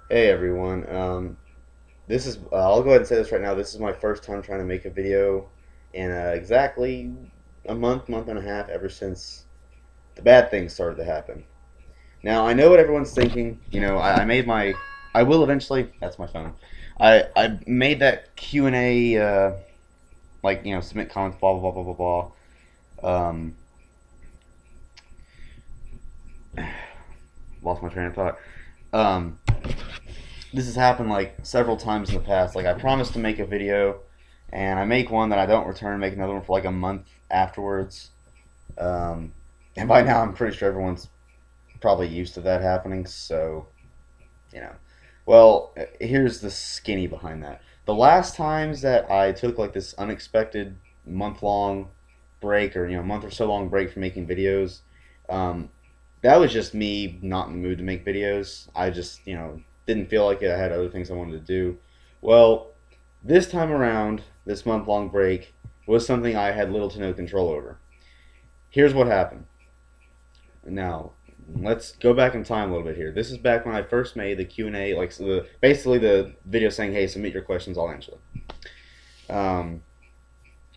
Hey everyone. This is I'll go ahead and say this right now. This is my first time trying to make a video in exactly a month and a half ever since the bad things started to happen. Now I know what everyone's thinking. I made my I will eventually. That's my phone. I made that Q&A like submit comments blah blah blah blah blah blah. Lost my train of thought. Um, this has happened like several times in the past. Like I promised to make a video, and I make one that I don't return, make another one for like a month afterwards. Um, and by now, I'm pretty sure everyone's probably used to that happening. So, you know, well, here's the skinny behind that. The last times that I took like this unexpected month long break, or month or so long break from making videos, um, that was just me not in the mood to make videos. I just, didn't feel like it. I had other things I wanted to do. Well, this time around, this month long break was something I had little to no control over. Here's what happened. Now, let's go back in time a little bit here. This is back when I first made the Q&A, like basically the video saying, "Hey, submit your questions, I'll answer them."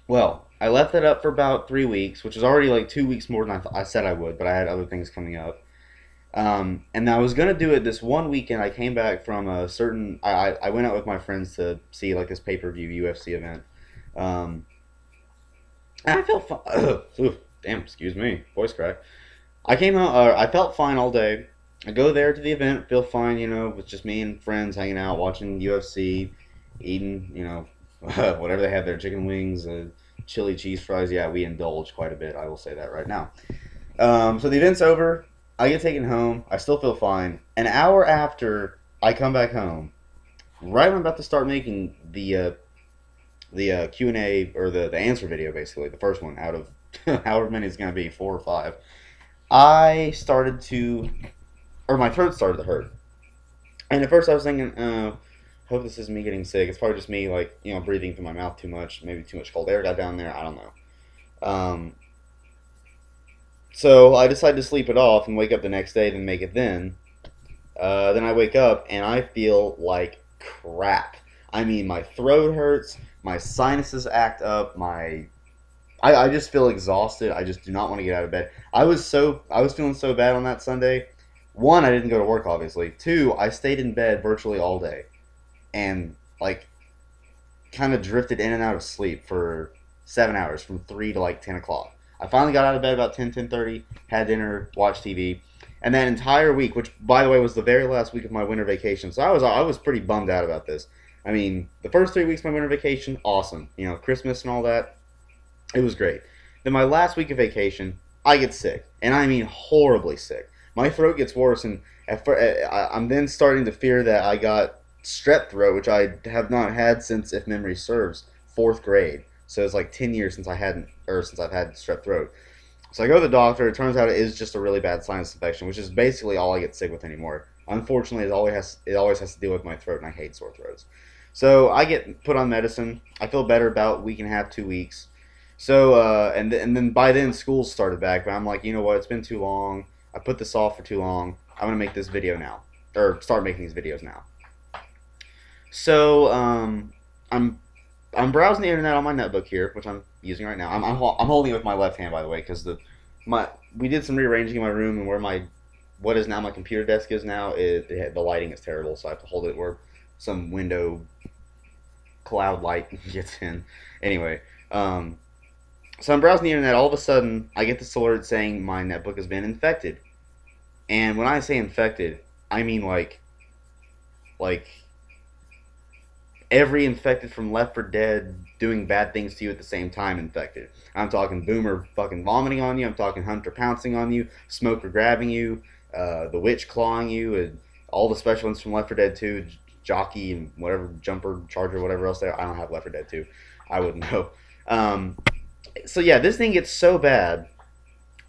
Well, I left that up for about 3 weeks, which was already like 2 weeks more than I said I would, but I had other things coming up. And I was gonna do it this one weekend. I came back from a certain. I went out with my friends to see like this pay-per-view UFC event. Um, and I felt fine. Damn, excuse me, voice crack. I came out. I felt fine all day. I go there to the event, feel fine. With just me and friends hanging out, watching UFC, eating. Whatever they had there, chicken wings, chili cheese fries. Yeah, we indulge quite a bit. I will say that right now. So the event's over. I get taken home. I still feel fine. An hour after I come back home, right when I'm about to start making the Q&A or the answer video, basically the first one out of however many it's gonna be, 4 or 5. I started to, or my throat started to hurt. And at first I was thinking, hope this isn't me getting sick. It's probably just me, like breathing through my mouth too much. Maybe too much cold air got down there. I don't know. Um, so I decided to sleep it off and wake up the next day, then make it then. Then I wake up and I feel like crap. I mean, my throat hurts, my sinuses act up, I just feel exhausted. I just do not want to get out of bed. I was feeling so bad on that Sunday. One, I didn't go to work obviously. Two, I stayed in bed virtually all day and like kind of drifted in and out of sleep for 7 hours from 3 to like 10 o'clock. I finally got out of bed about 10:30, had dinner, watched TV, and that entire week, which by the way was the very last week of my winter vacation, so I was pretty bummed out about this. I mean, the first 3 weeks of my winter vacation, awesome. Christmas and all that, it was great. Then my last week of vacation, I get sick, and I mean horribly sick. My throat gets worse, and I'm then starting to fear that I got strep throat, which I have not had since, if memory serves, fourth grade. So it's like 10 years since since I've had strep throat. So I go to the doctor. It turns out it is just a really bad sinus infection, which is basically all I get sick with anymore. Unfortunately, it always has to deal with my throat, and I hate sore throats. So I get put on medicine. I feel better about a week and a half, 2 weeks. So and then by then school started back, but I'm like, you know what? It's been too long. I put this off for too long. I'm gonna make this video now, or start making these videos now. So I'm I'm browsing the internet on my notebook here, which I'm using right now. I'm holding it with my left hand, by the way, because the my we did some rearranging in my room, and where my what is now my computer desk is now, the lighting is terrible, so I have to hold it where some window cloud light gets in. Anyway, um, so I'm browsing the internet. All of a sudden, I get this alert saying my netbook has been infected. And when I say infected, I mean like every infected from Left 4 Dead doing bad things to you at the same time infected. I'm talking Boomer fucking vomiting on you. I'm talking Hunter pouncing on you. Smoker grabbing you. The Witch clawing you. And all the special ones from Left 4 Dead 2. Jockey and whatever, Jumper, Charger, whatever else there. I don't have Left 4 Dead 2. I wouldn't know. Um, so yeah, this thing gets so bad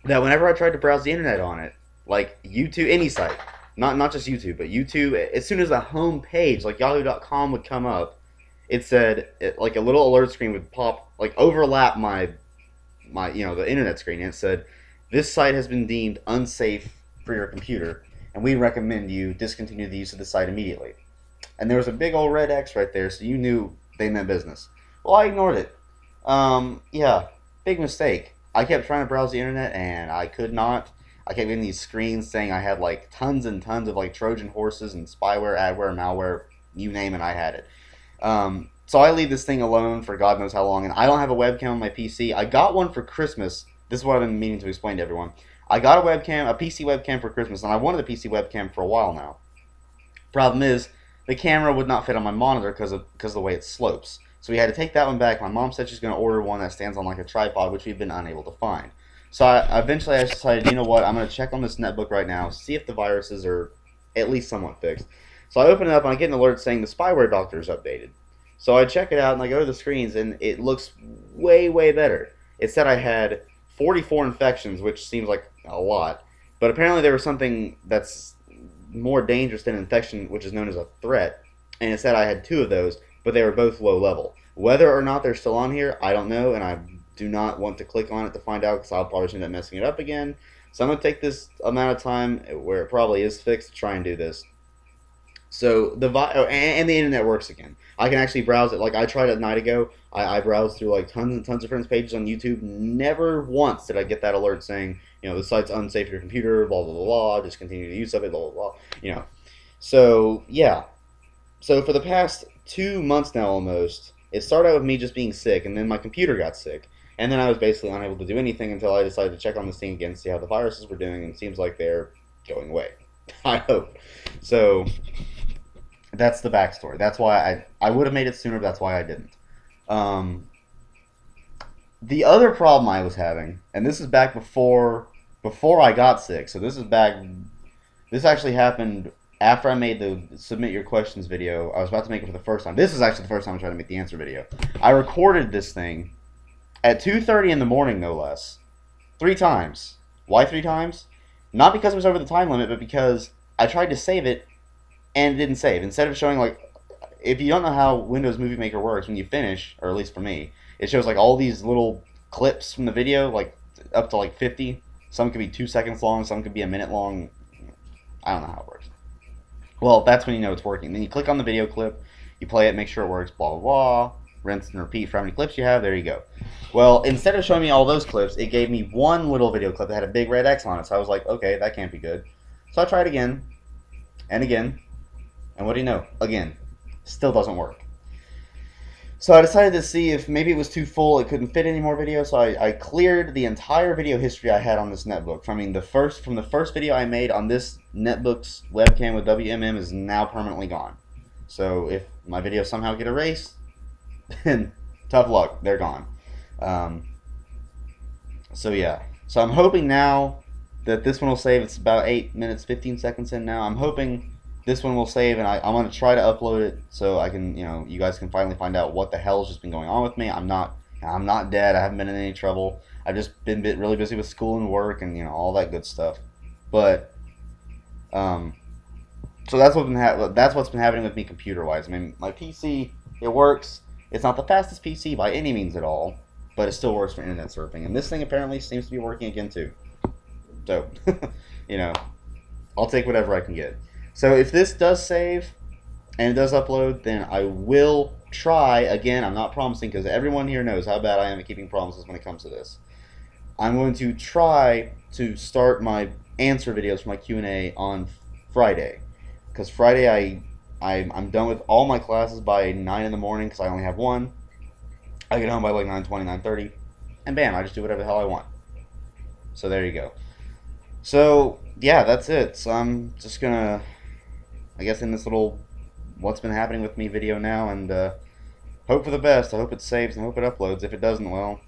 that whenever I tried to browse the internet on it, like YouTube, any site, not just YouTube, but YouTube, as soon as the home page, like Yahoo.com, would come up, it said like a little alert screen would pop, like overlap my the internet screen, and it said this site has been deemed unsafe for your computer, and we recommend you discontinue the use of the site immediately. And there was a big old red X right there, so you knew they meant business. Well, I ignored it. Yeah, big mistake. I kept trying to browse the internet, and I could not. I kept getting these screens saying I had like tons and tons of like Trojan horses and spyware, adware, malware, you name it, I had it. So I leave this thing alone for God knows how long, and I don't have a webcam on my PC. I got one for Christmas. This is what I've been meaning to explain to everyone. I got a webcam, a PC webcam for Christmas, and I wanted a PC webcam for a while now. Problem is, the camera would not fit on my monitor because of the way it slopes. So we had to take that one back. My mom said she's going to order one that stands on like a tripod, which we've been unable to find. So eventually I decided, you know what, I'm going to check on this netbook right now, see if the viruses are at least somewhat fixed. So I open it up and I get an alert saying the spyware doctor is updated. So I check it out and I go to the screens and it looks way, way better. It said I had 44 infections, which seems like a lot. But apparently there was something that's more dangerous than an infection, which is known as a threat. And it said I had 2 of those, but they were both low level. Whether or not they're still on here, I don't know, and I do not want to click on it to find out because I'll probably end up messing it up again. So I'm going to take this amount of time where it probably is fixed to try and do this. So and the internet works again. I can actually browse it. Like I tried it a night ago. I browsed through like tons and tons of friends' pages on YouTube. Never once did I get that alert saying, you know, the site's unsafe for your computer, blah blah blah blah. Discontinue the use of it, blah blah blah. You know. So yeah. So for the past 2 months now almost, it started out with me just being sick, and then my computer got sick. And then I was basically unable to do anything until I decided to check on this thing again, see how the viruses were doing, and it seems like they're going away. I hope. So that's the backstory. That's why I would have made it sooner, but that's why I didn't. The other problem I was having, and this is back before I got sick, so this actually happened after I made the submit your questions video. I was about to make it for the first time. This is actually the first time I'm trying to make the answer video. I recorded this thing at 2:30 in the morning, no less. 3 times. Why 3 times? Not because it was over the time limit, but because I tried to save it and it didn't save. Instead of showing like, if you don't know how Windows Movie Maker works, when you finish, or at least for me, it shows like all these little clips from the video, like up to like 50. Some could be 2 seconds long, some could be a minute long. I don't know how it works. Well, that's when you know it's working. Then you click on the video clip, you play it, make sure it works, blah, blah, blah. Rinse and repeat for how many clips you have. There you go. Well, instead of showing me all those clips, it gave me one little video clip that had a big red X on it. So I was like, okay, that can't be good. So I tried again, and again, and what do you know? Again, still doesn't work. So I decided to see if maybe it was too full, it couldn't fit any more video, so I cleared the entire video history I had on this netbook. From the first video I made on this netbook's webcam with WMM is now permanently gone. So if my videos somehow get erased, then tough luck, they're gone. So yeah, so I'm hoping now that this one will save. It's about 8 minutes 15 seconds in now. I'm hoping this one will save, and I'm going to try to upload it so I can, you know, you guys can finally find out what the hell's just been going on with me. I'm not dead. I haven't been in any trouble. I've just been really busy with school and work and, you know, all that good stuff. But so that's what's been happening with me computer wise. I mean, my PC, it works. It's not the fastest PC by any means at all, but it still works for internet surfing. And this thing apparently seems to be working again too. So, you know, I'll take whatever I can get. So if this does save and it does upload, then I will try again. I'm not promising because everyone here knows how bad I am at keeping promises when it comes to this. I'm going to try to start my answer videos for my Q&A on Friday, because Friday I'm done with all my classes by 9 in the morning because I only have one. I get home by like 9:20, 9:30, and bam, I just do whatever the hell I want. So there you go. So yeah, that's it. So I'm just gonna, I guess, in this little what's been happening with me video now, and hope for the best. I hope it saves and hope it uploads. If it doesn't, well,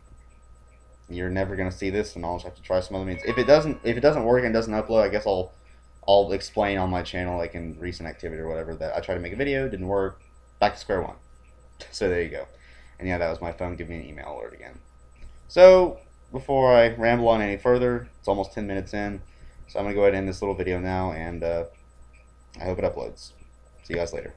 you're never gonna see this, and I'll just have to try some other means. If it doesn't work and doesn't upload, I guess I'll explain on my channel, like in recent activity or whatever, that I tried to make a video, didn't work, back to square one. So there you go. And yeah, that was my phone giving me an email alert again. So before I ramble on any further, it's almost 10 minutes in, so I'm gonna go ahead and end this little video now, and I hope it uploads. See you guys later.